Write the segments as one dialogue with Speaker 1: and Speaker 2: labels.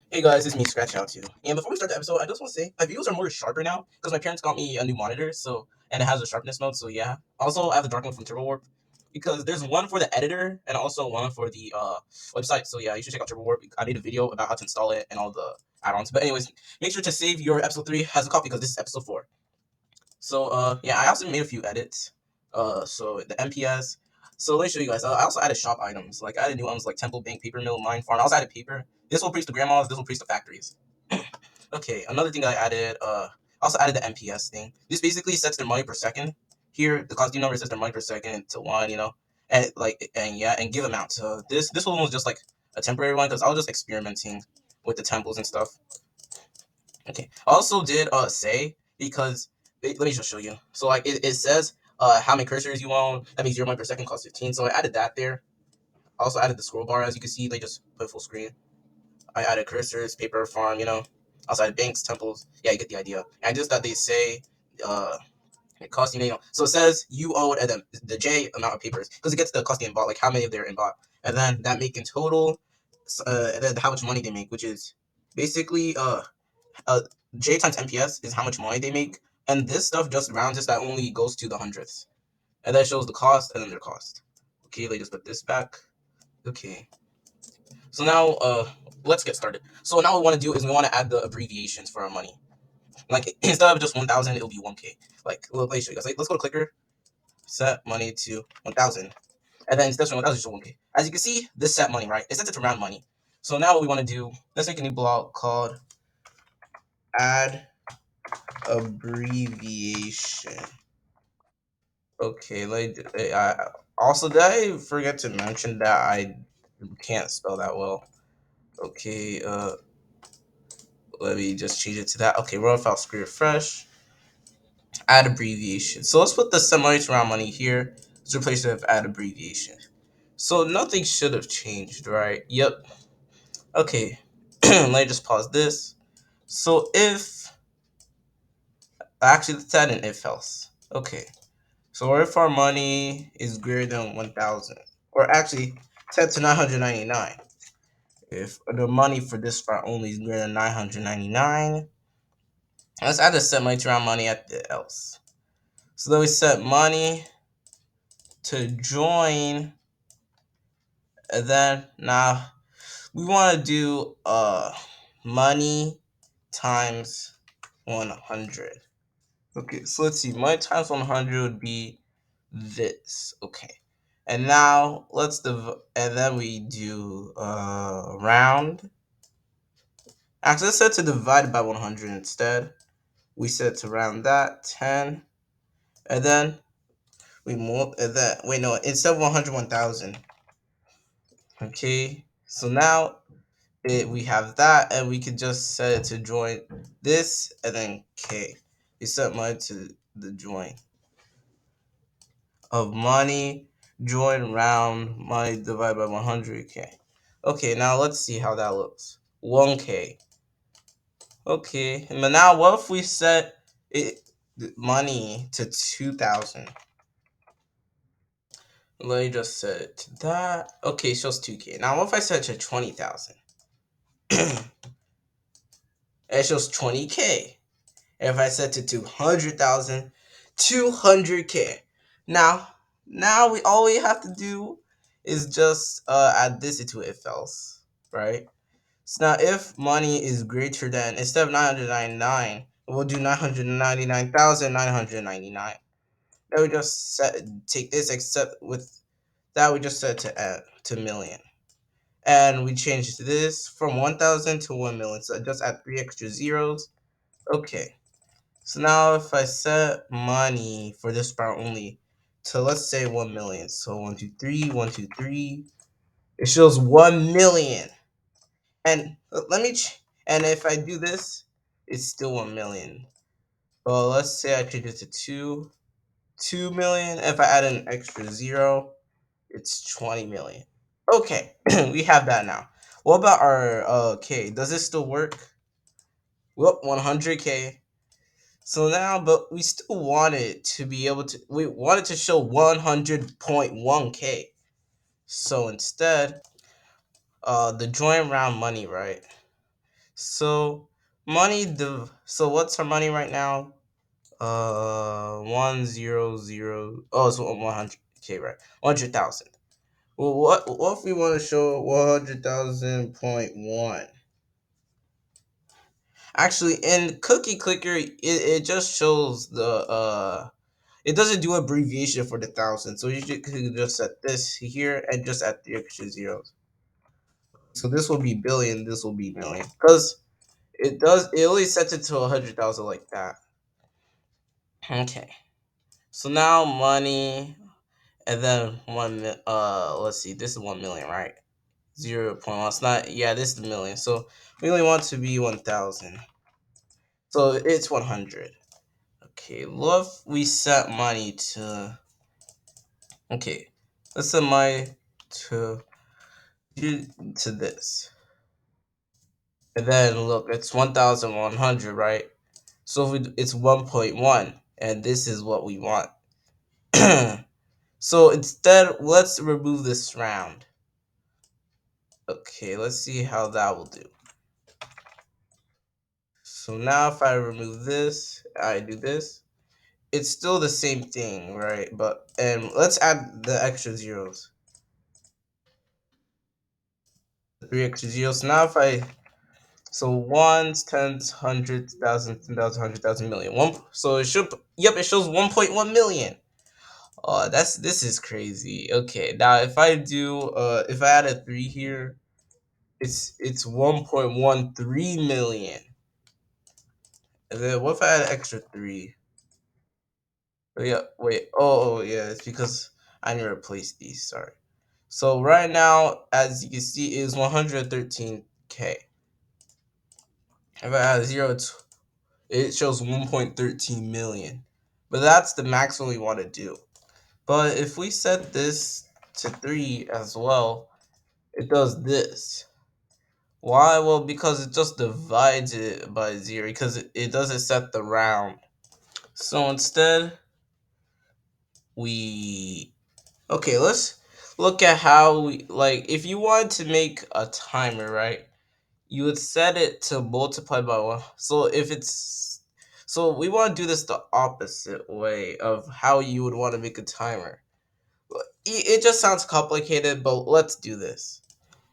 Speaker 1: Hey guys, it's me, Scratch Out too. And before we start the episode, I just want to say my videos are more sharper now because my parents got me a new monitor, so and it has a sharpness mode. So yeah. Also, I have the dark mode from Turbo Warp because there's one for the editor and also one for the website. So yeah, you should check out Turbo Warp. I made a video about how to install it and all the add-ons. But anyways, make sure to save your episode 3 as a copy because this is episode 4. So yeah, I also made a few edits. So the MPS. So let me show you guys. I also added shop items. Like I added new items like Temple Bank, Paper Mill, Mine Farm. I also added paper. This will preach to grandmas. This will preach to factories. Okay, another thing I added. Also added the MPS thing. This basically sets their money per second. Here, the costume number sets their money per second to one. And and give amount. So this one was just like a temporary one because I was just experimenting with the temples and stuff. Okay. I also did say because let me just show you. So like it says how many cursors you own. That means 0 per second costs 15. So I added that there. I also added the scroll bar. As you can see, they just put full screen. I added cursors, paper farm. Also added banks, temples. Yeah, you get the idea. And just that they say uh it costs you. So it says you owe and then the J amount of papers because it gets the cost in bot, like how many of they're in bot, and then that make in total, and then how much money they make, which is basically uh, J times MPS is how much money they make, and this stuff just rounds this that only goes to the hundredths, and that shows the cost and then their cost. Okay, let's just put this back. Okay, so now let's get started. So now what we want to do is we want to add the abbreviations for our money. Like instead of just 1,000, it'll be 1K. Like let me show you guys. Like, let's go to clicker, set money to 1,000, and then instead of 1,000, just 1K. As you can see, this set money, right? It sets it to round money. So now what we want to do, let's make a new block called add abbreviation. Okay, like also did I forget to mention that I can't spell that well. Okay, let me just change it to that. Okay, roll file screen refresh. Add abbreviation. So let's put the summary to round money here. Let's replace it with add abbreviation. So nothing should have changed, right? Yep. Okay. Let me just pause this. So if actually let's add an if else. Okay. So if our money is greater than 1,000, or actually set to 999, if the money for this far only is greater than 999, let's add a set money to round money at the else. So then we set money to join, and then now we want to do money times 100. Okay, so let's see. Money times 100 would be this. Okay. And now and then we do round. Actually, let's set to divide by 100 instead. We set to round that 10, and then we move and then wait no instead of 100 1,000. Okay, so now we have that, and we can just set it to join this and then K. We set mine to the join of money join round money divided by 100K. Okay, now let's see how that looks. 1K. Okay, but now what if we set it money to 2,000? Let me just set it to that. Okay, it shows 2K. Now what if I set it to 20,000? It shows 20K. If I set it to 200,000, 200K. Now, now we all we have to do is just add this into if else, right? So now if money is greater than, instead of 999, we'll do 999,999. Then we just take this, except with that we just set to add to million. And we change this from 1,000 to 1,000,000. So just add 3 extra zeros. Okay. So now if I set money for this part only to, let's say, 1,000,000. So 1, 2, 3, 1, 2, 3. It shows 1,000,000. And and if I do this, it's still 1,000,000. Well, let's say I change it to 2 million. If I add an extra zero, it's 20 million. Okay, we have that now. What about our K? Does this still work? Well, 100K. So now, but we still wanted to be able to. We wanted to show 100.1K. So instead, the join round money, right? So so what's our money right now? 100. Oh, it's 100. Okay, right. 100,000. Well, what if we want to show 100,000.1? Actually, in Cookie Clicker, it just shows the it doesn't do abbreviation for the thousand, so you could just set this here and just add the extra zeros. So this will be billion, this will be million, because it only sets it to 100,000 like that. Okay, so now money, and then let's see, this is 1 million, right? 0.1. It's not. Yeah, this is the million. So we only want to be 1,000. So it's 100. Okay, love. We set money to. Okay, let's set money to to this, and then look, it's 1,100, right? So if it's 1.1, and this is what we want. So instead, let's remove this round. Okay, let's see how that will do. So now if I remove this, I do this, it's still the same thing, right? But and let's add the extra zeros. Three extra zeros. So now if I ones, tens, hundreds, thousands, 10,000, 100,000, million. So it should, yep, it shows 1.1 million. Oh, this is crazy. Okay, now if I add a 3 here, it's 1.13 million. And then what if I add an extra 3? Oh, yeah, wait. Oh, yeah, it's because I need to replace these. Sorry. So right now, as you can see, is 113K. If I add a zero, it shows 1.13 million. But that's the maximum we want to do. But if we set this to 3 as well, it does this. Why? Well, because it just divides it by 0, because it doesn't set the round. So instead, we okay, let's look at how we, like, if you wanted to make a timer, right? You would set it to multiply by 1. So we want to do this the opposite way of how you would want to make a timer. It just sounds complicated, but let's do this.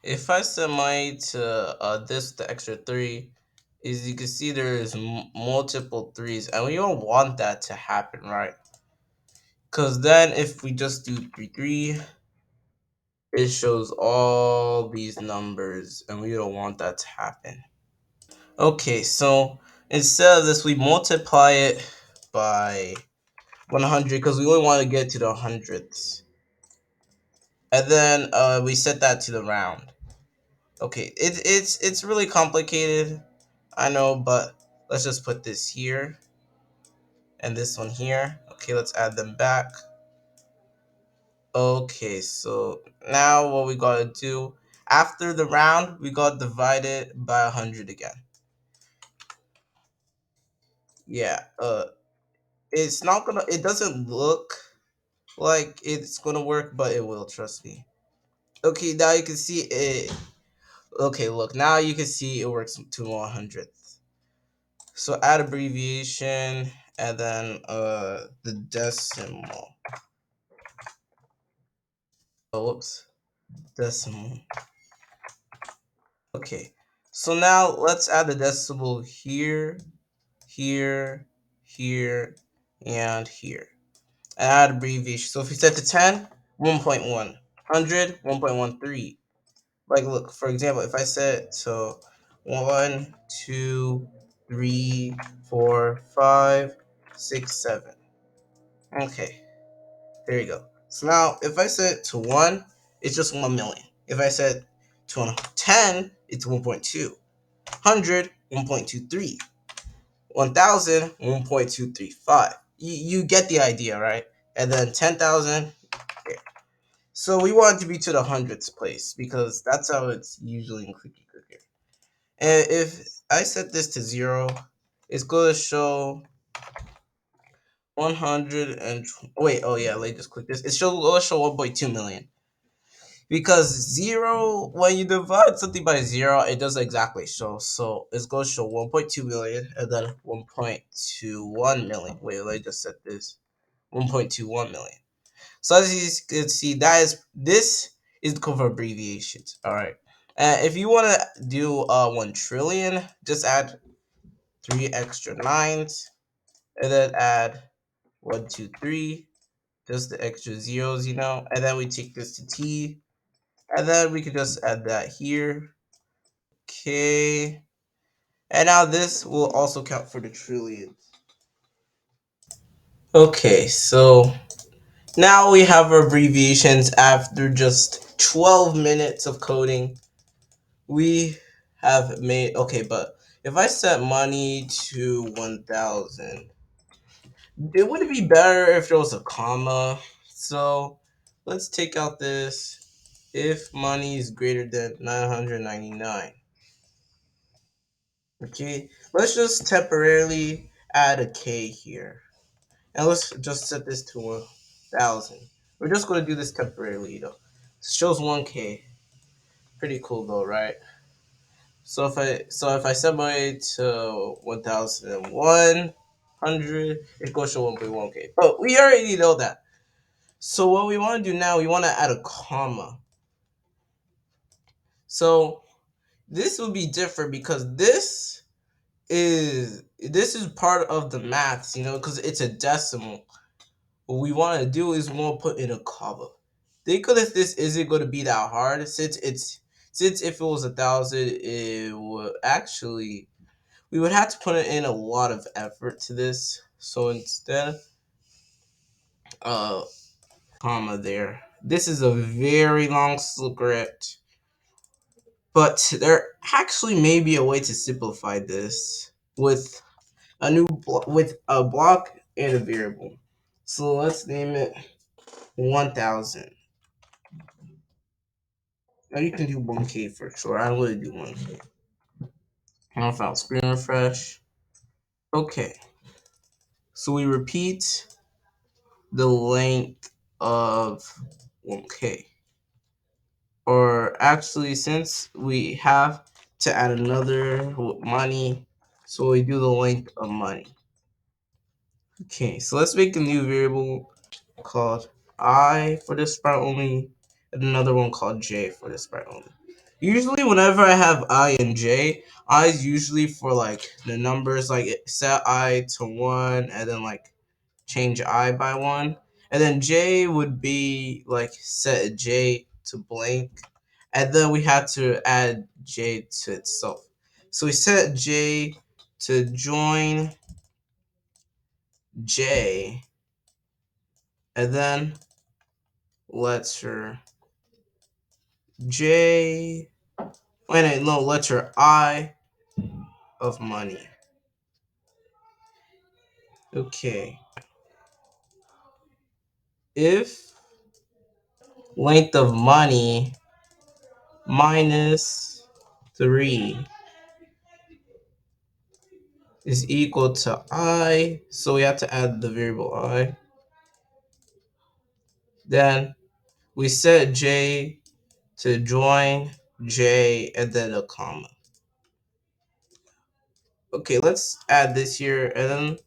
Speaker 1: If I set my to the extra 3, is you can see there's multiple 3s, and we don't want that to happen, right? Because then if we just do 3, 3, it shows all these numbers, and we don't want that to happen. Okay, so instead of this, we multiply it by 100 because we only want to get to the hundredths. And then we set that to the round. Okay, it's really complicated, I know, but let's just put this here and this one here. Okay, let's add them back. Okay, so now what we gotta do, after the round, we gotta divide it by 100 again. Yeah, it's not gonna, it doesn't look like it's gonna work, but it will, trust me. Okay, now you can see it. Okay, look, now you can see it works to 100. So add abbreviation and then the decimal. Oh, whoops, decimal. Okay, so now let's add the decimal here, here, here, and here. And add abbreviation. So if we set to 10, 1.1, 100, 1.13. Like, look, for example, if I set so 1, 2, 3, 4, 5, 6, 7. Okay, there you go. So now if I set to 1, it's just 1 million. If I set to 10, it's 1.2. 100, 1.23. 1,000, 1.235. You get the idea, right? And then 10,000. Okay. So we want it to be to the hundredths place because that's how it's usually in Cookie Clicker. And if I set this to 0, it's going to show 100 and wait. Oh yeah, let me just click this. It show 1.2 million. Because zero, when you divide something by zero, it doesn't exactly show. So it's going to show 1.2 million and then 1.21 million. Wait, let me just set this 1.21 million. So as you can see, this is the code for abbreviations. All right. If you want to do 1 trillion, just add 3 extra 9s and then add 1, 2, 3, just the extra zeros, and then we take this to T, and then we can just add that here. Okay, and now this will also count for the trillions. Okay, so now we have our abbreviations after just 12 minutes of coding. We have made, okay, but if I set money to 1,000, it would be better if there was a comma. So let's take out this if money is greater than 999. Okay, let's just temporarily add a K here. And let's just set this to 1,000. We're just going to do this temporarily though. It shows 1K. Pretty cool though, right? So if I set my to 1,100, it goes to 1.1K. But we already know that. So what we want to do now, we want to add a comma. So this will be different because this is part of the maths, because it's a decimal. What we want to do is we want to put in a comma. Think of if this isn't going to be that hard, since if it was 1,000, it would actually we would have to put in a lot of effort to this. So instead, uh, comma there. This is a very long script, but there actually may be a way to simplify this with with a block and a variable. So let's name it 1,000. Now you can do 1K for sure. I'm going to do 1K. Now file screen refresh. Okay. So we repeat the length of 1K. Or actually, since we have to add another money, so we do the length of money. Okay, so let's make a new variable called I for this part only, and another one called J for this part only. Usually, whenever I have I and J, I is usually for like the numbers, like set I to 1, and then like change I by 1, and then J would be like set J to blank, and then we had to add J to itself. So we set J to join J, and then letter J. Wait, no, letter I of money. Okay. If length of money minus 3 is equal to I, so we have to add the variable I. Then we set J to join J and then a comma. Okay, let's add this here, and then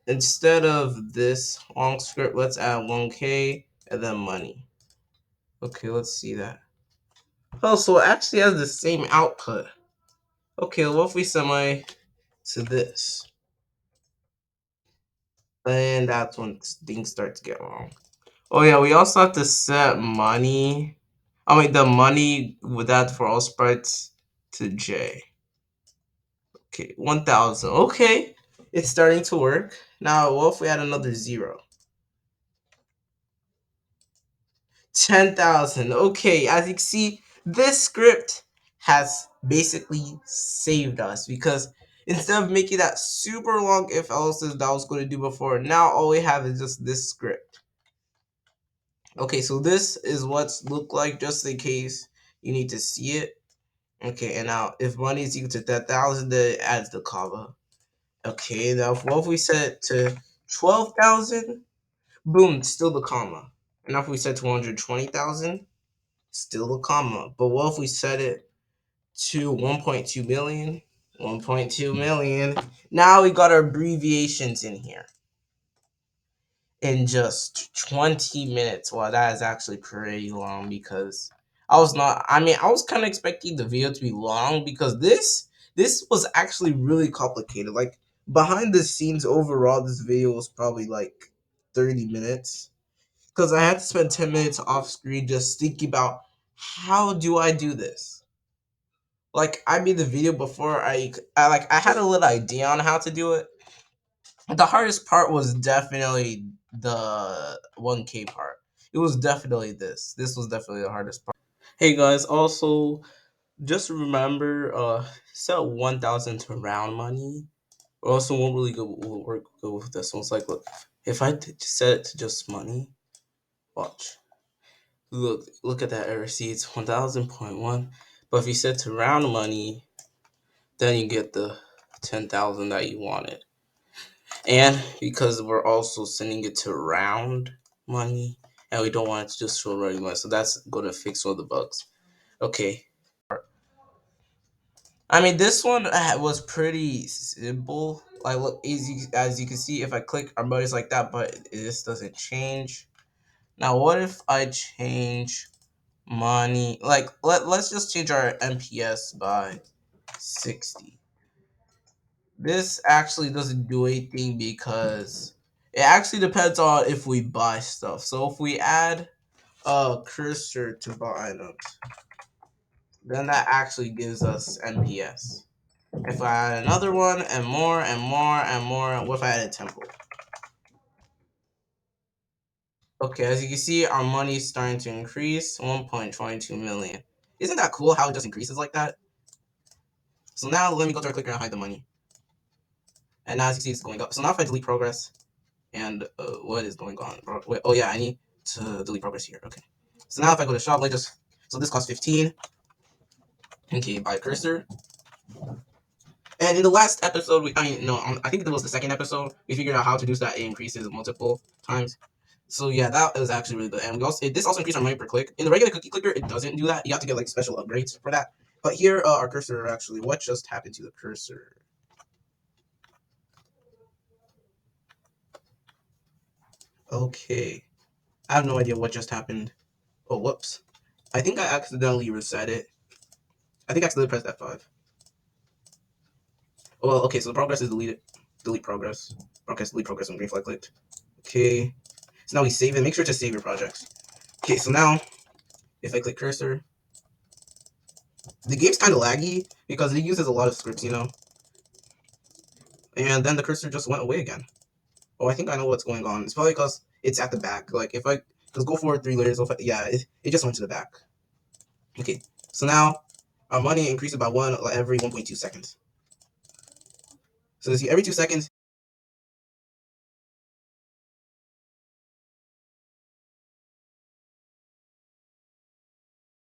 Speaker 1: instead of this long script, let's add 1K and then money. Okay, let's see that. Oh, so it actually has the same output. Okay, well, if we semi to this, then that's when things start to get wrong. Oh yeah, we also have to set money. I mean, the money with that for all sprites to J. Okay, 1,000. Okay, it's starting to work. Now, what if we add another zero? 10,000. Okay, as you can see, this script has basically saved us because instead of making that super long if else's that I was going to do before, now all we have is just this script. Okay, so this is what's look like just in case you need to see it. Okay, and now if money is equal to 10,000, then it adds the comma. Okay, now what if we set it to 12,000? Boom, still the comma. And now if we set to 120,000, Still a comma. But what if we set it to 1.2 million? 1.2 million. Now we got our abbreviations in here in just 20 minutes. Well, that is actually pretty long because I was kind of expecting the video to be long because this was actually really complicated. Like behind the scenes overall this video was probably like 30 minutes because I had to spend 10 minutes off screen just thinking about how do I do this? Like I made the video before I had a little idea on how to do it. The hardest part was definitely the 1K part. It was definitely this. This was definitely the hardest part. Hey guys, also just remember set 1,000 to round money. Also won't really work good with this one. It's like look, if I set it to just money, watch. Look at that error. See, it's 1,000.1. But if you set to round money, then you get the 10,000 that you wanted. And because we're also sending it to round money, and we don't want it to just show regular money, so that's going to fix all the bugs. Okay. I mean, this one was pretty simple. Like, look, as you can see, if I click our money's like that, but this doesn't change. Now, what if I change money? Like, let's just change our MPS by 60. This actually doesn't do anything because it actually depends on if we buy stuff. So if we add a cursor to buy items, then that actually gives us NPS. If I add another one and more and more and more, what if I add a temple? Okay, as you can see, our money is starting to increase 1.22 million. Isn't that cool how it just increases like that? So now let me go to our clicker and hide the money. And now as you can see, it's going up. So now if I delete progress, and what is going on? Wait, oh yeah, I need to delete progress here. Okay. So now if I go to shop, so this costs 15. Okay, buy cursor. And in the last episode, I think it was the second episode, we figured out how to do so that it increases multiple times. So yeah, that was actually really good. And this also increased our money per click. In the regular cookie clicker, it doesn't do that. You have to get like special upgrades for that. But here, our cursor actually, what just happened to the cursor? Okay, I have no idea what just happened. Oh, whoops. I think I accidentally reset it. I think I accidentally pressed F5. Well, okay, so the progress is deleted. Delete progress. Progress, delete progress when green flag clicked. Okay. So now we save it. Make sure to save your projects. Okay, so now if I click cursor, the game's kind of laggy because it uses a lot of scripts, and then the cursor just went away again. Oh, I think I know what's going on. It's probably because it's at the back. Like if I just go forward 3 layers, yeah, it just went to the back. Okay, so now our money increases by one every 1.2 seconds. So you see, every 2 seconds